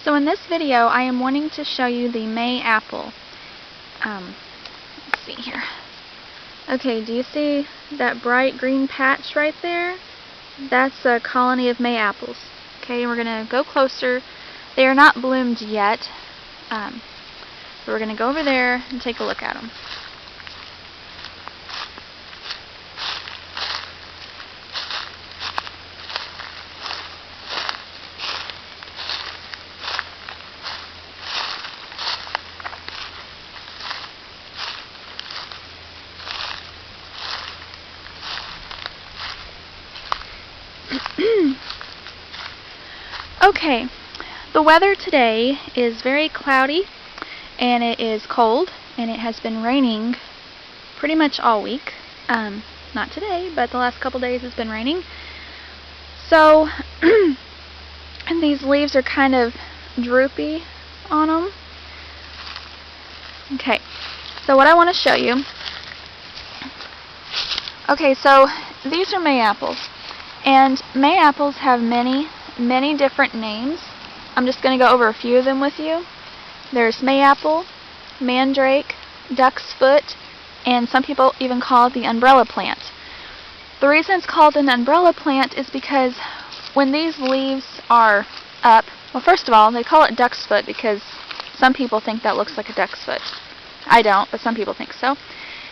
So in this video, I am wanting to show you the May apple. Let's see here. Okay, do you see that bright green patch right there? That's a colony of May apples. Okay, we're going to go closer. They are not bloomed yet, but we're going to go over there and take a look at them. Okay, the weather today is very cloudy and it is cold and it has been raining pretty much all week. Not today, but the last couple days it's been raining. So, and these leaves are kind of droopy on them. Okay, so what I want to show you. Okay, so these are May apples. And May apples have many different names. I'm just going to go over a few of them with you. There's May apple, Mandrake, duck's foot, and some people even call it the umbrella plant. The reason it's called an umbrella plant is because when these leaves are up, well, first of all, they call it duck's foot because some people think that looks like a duck's foot. I don't, but some people think so.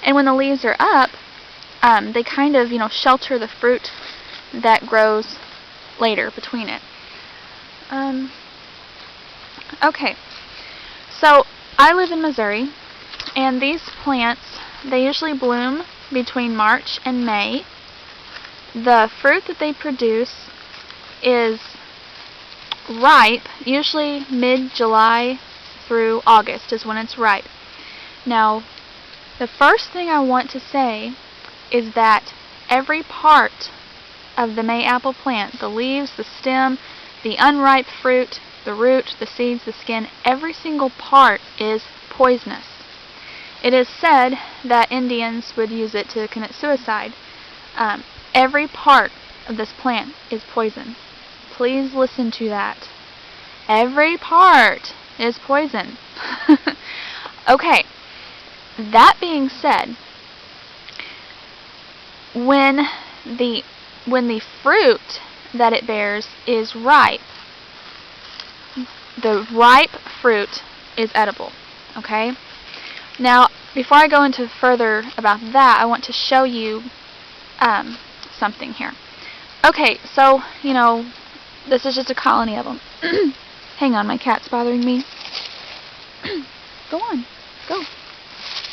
And when the leaves are up, they kind of, shelter the fruit that grows later between it. Okay, so I live in Missouri, and these plants, they usually bloom between March and May. The fruit that they produce is ripe, usually mid-July through August is when it's ripe. Now, the first thing I want to say is that every part of the May apple plant, the leaves, the stem, the unripe fruit, the root, the seeds, the skin, every single part is poisonous. It is said that Indians would use it to commit suicide. Every part of this plant is poison. Please listen to that. Every part is poison. Okay, that being said, when the fruit that it bears is ripe, the ripe fruit is edible. Okay? Now, before I go into further about that, I want to show you something here. Okay, so, this is just a colony of them. Hang on, my cat's bothering me. Go on. Go.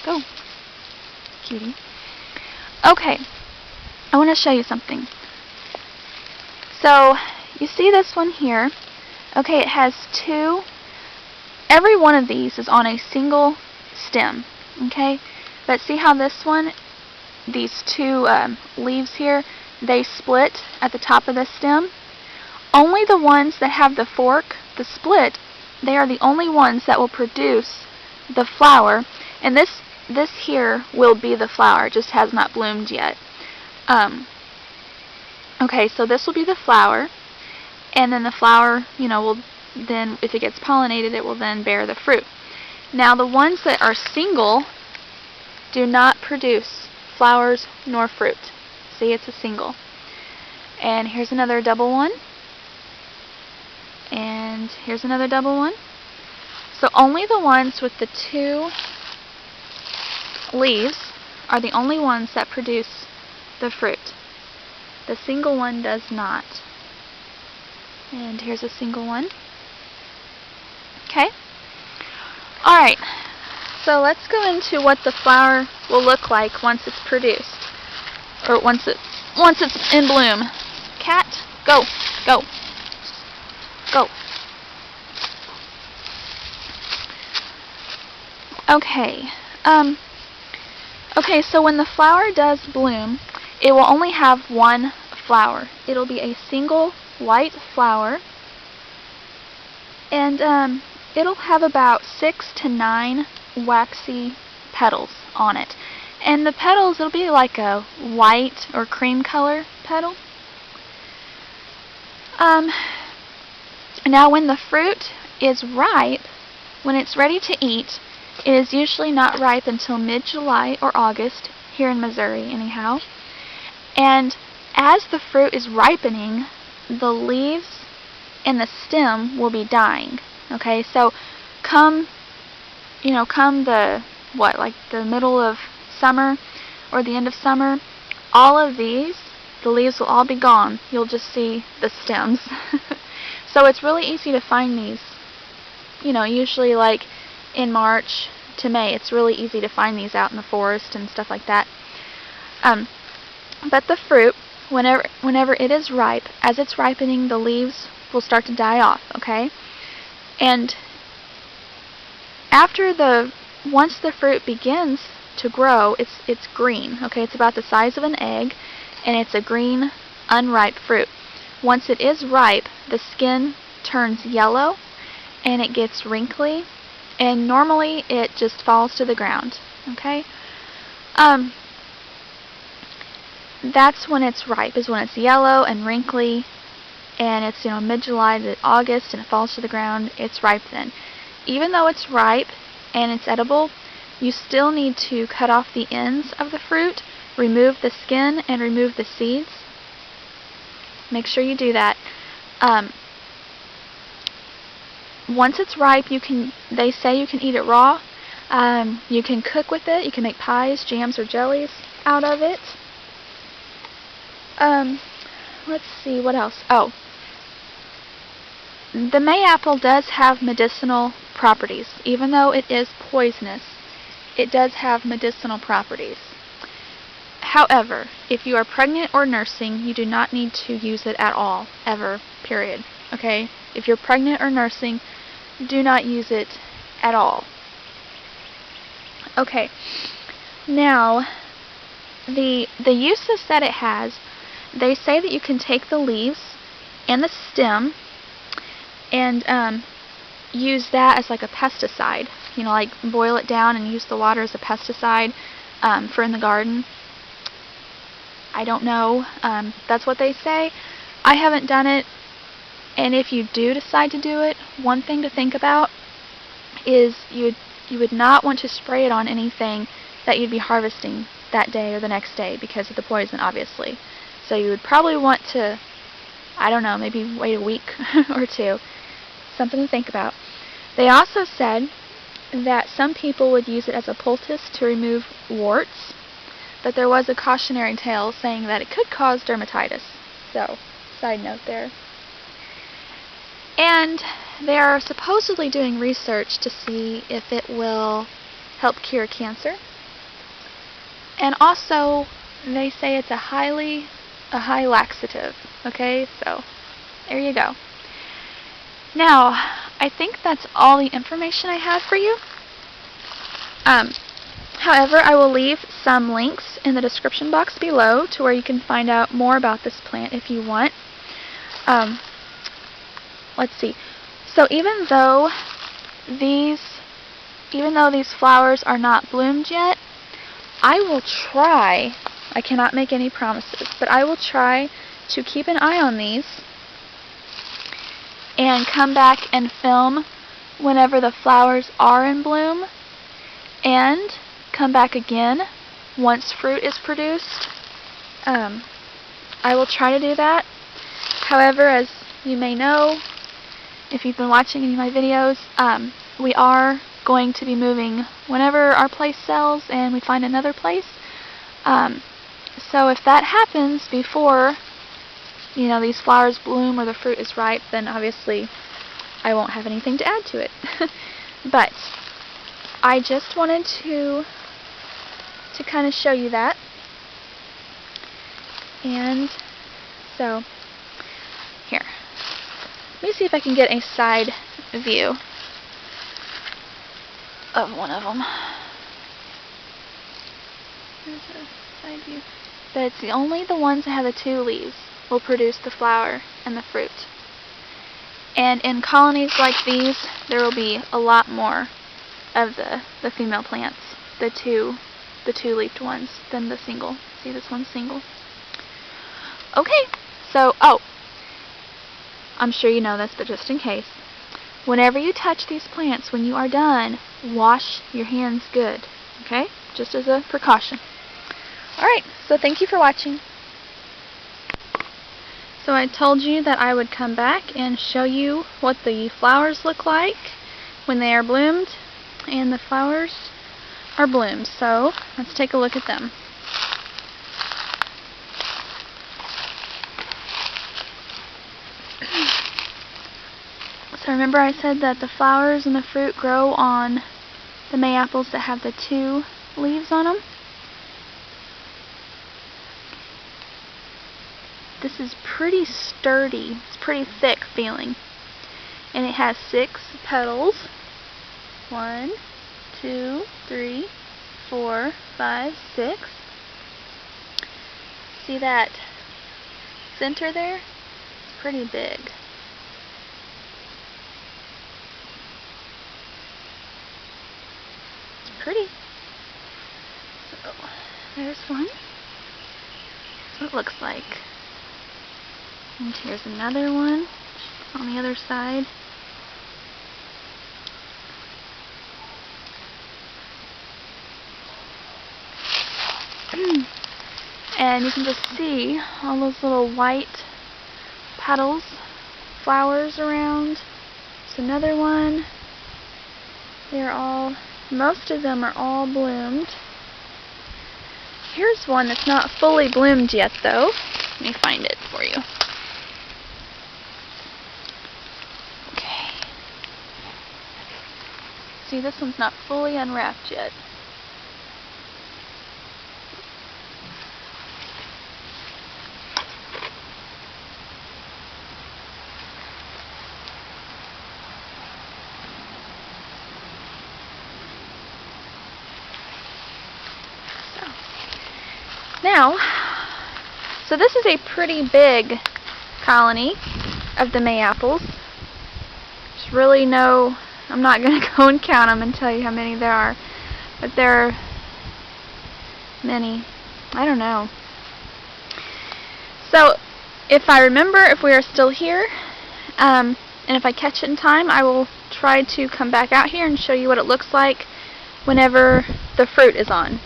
Go. Cutie. Okay. I want to show you something. So, you see this one here? Okay, it has two. Every one of these is on a single stem. Okay? But see how this one, these two leaves here, they split at the top of the stem? Only the ones that have the fork, the split, they are the only ones that will produce the flower. And this here will be the flower. It just has not bloomed yet. Okay, so this will be the flower, and then the flower, will then, if it gets pollinated, it will then bear the fruit. Now, the ones that are single do not produce flowers nor fruit. See, it's a single. And here's another double one. And here's another double one. So only the ones with the two leaves are the only ones that produce the fruit. The single one does not. And here's a single one. Okay? Alright, so let's go into what the flower will look like once it's produced. Or once it's in bloom. Cat, go, go, go. Okay. Okay, so when the flower does bloom, it will only have one flower. It'll be a single white flower, and it'll have about 6 to 9 waxy petals on it. And the petals, it'll be like a white or cream color petal. Now when the fruit is ripe, when it's ready to eat, it is usually not ripe until mid-July or August, here in Missouri anyhow. And as the fruit is ripening, the leaves and the stem will be dying. Okay, so come the middle of summer or the end of summer, all of these, the leaves will all be gone. You'll just see the stems. So it's really easy to find these. Usually like in March to May, it's really easy to find these out in the forest and stuff like that. But the fruit, whenever it is ripe, as it's ripening, the leaves will start to die off, okay? And once the fruit begins to grow, it's green, okay? It's about the size of an egg, and it's a green, unripe fruit. Once it is ripe, the skin turns yellow, and it gets wrinkly, and normally it just falls to the ground, okay? That's when it's ripe, is when it's yellow and wrinkly, and it's mid-July to August, and it falls to the ground. It's ripe then. Even though it's ripe and it's edible, you still need to cut off the ends of the fruit, remove the skin, and remove the seeds. Make sure you do that. Once it's ripe, they say you can eat it raw. You can cook with it. You can make pies, jams, or jellies out of it. Let's see, what else? Oh, the mayapple does have medicinal properties. Even though it is poisonous, it does have medicinal properties. However, if you are pregnant or nursing, you do not need to use it at all, ever, period. Okay? If you're pregnant or nursing, do not use it at all. Okay, now, the uses that it has, they say that you can take the leaves and the stem and use that as like a pesticide. Like boil it down and use the water as a pesticide for in the garden. I don't know. That's what they say. I haven't done it. And if you do decide to do it, one thing to think about is you would not want to spray it on anything that you'd be harvesting that day or the next day because of the poison, obviously. So you would probably want to, I don't know, maybe wait a week or two. Something to think about. They also said that some people would use it as a poultice to remove warts, but there was a cautionary tale saying that it could cause dermatitis. So, side note there. And they are supposedly doing research to see if it will help cure cancer. And also, they say it's a high laxative. Okay, so there you go. Now, I think that's all the information I have for you. However, I will leave some links in the description box below to where you can find out more about this plant if you want. Let's see. So even though these flowers are not bloomed yet, I will try, I cannot make any promises, but I will try to keep an eye on these and come back and film whenever the flowers are in bloom, and come back again once fruit is produced. I will try to do that. However, as you may know, if you've been watching any of my videos, we are going to be moving whenever our place sells and we find another place. So if that happens before these flowers bloom or the fruit is ripe, then obviously I won't have anything to add to it. But I just wanted to kind of show you that. And so here, let me see if I can get a side view of one of them. There's a side view. But it's only the ones that have the two leaves will produce the flower and the fruit. And in colonies like these, there will be a lot more of the female plants, the two-leafed ones, than the single. See, this one's single. Okay, so, I'm sure you know this, but just in case. Whenever you touch these plants, when you are done, wash your hands good. Okay? Just as a precaution. Alright, so thank you for watching. So I told you that I would come back and show you what the flowers look like when they are bloomed, and the flowers are bloomed. So let's take a look at them. So remember I said that the flowers and the fruit grow on the May apples that have the 2 leaves on them? This is pretty sturdy. It's pretty thick feeling. And it has 6 petals. 1, 2, 3, 4, 5, 6. See that center there? It's pretty big. It's pretty. So, there's one. That's what it looks like. And here's another one on the other side. And you can just see all those little white petals, flowers around. There's another one. Most of them are all bloomed. Here's one that's not fully bloomed yet though. Let me find it for you. See, this one's not fully unwrapped yet. So this is a pretty big colony of the May apples. There's really no, I'm not going to go and count them and tell you how many there are, but there are many. I don't know. So if I remember, if we are still here, and if I catch it in time, I will try to come back out here and show you what it looks like whenever the fruit is on.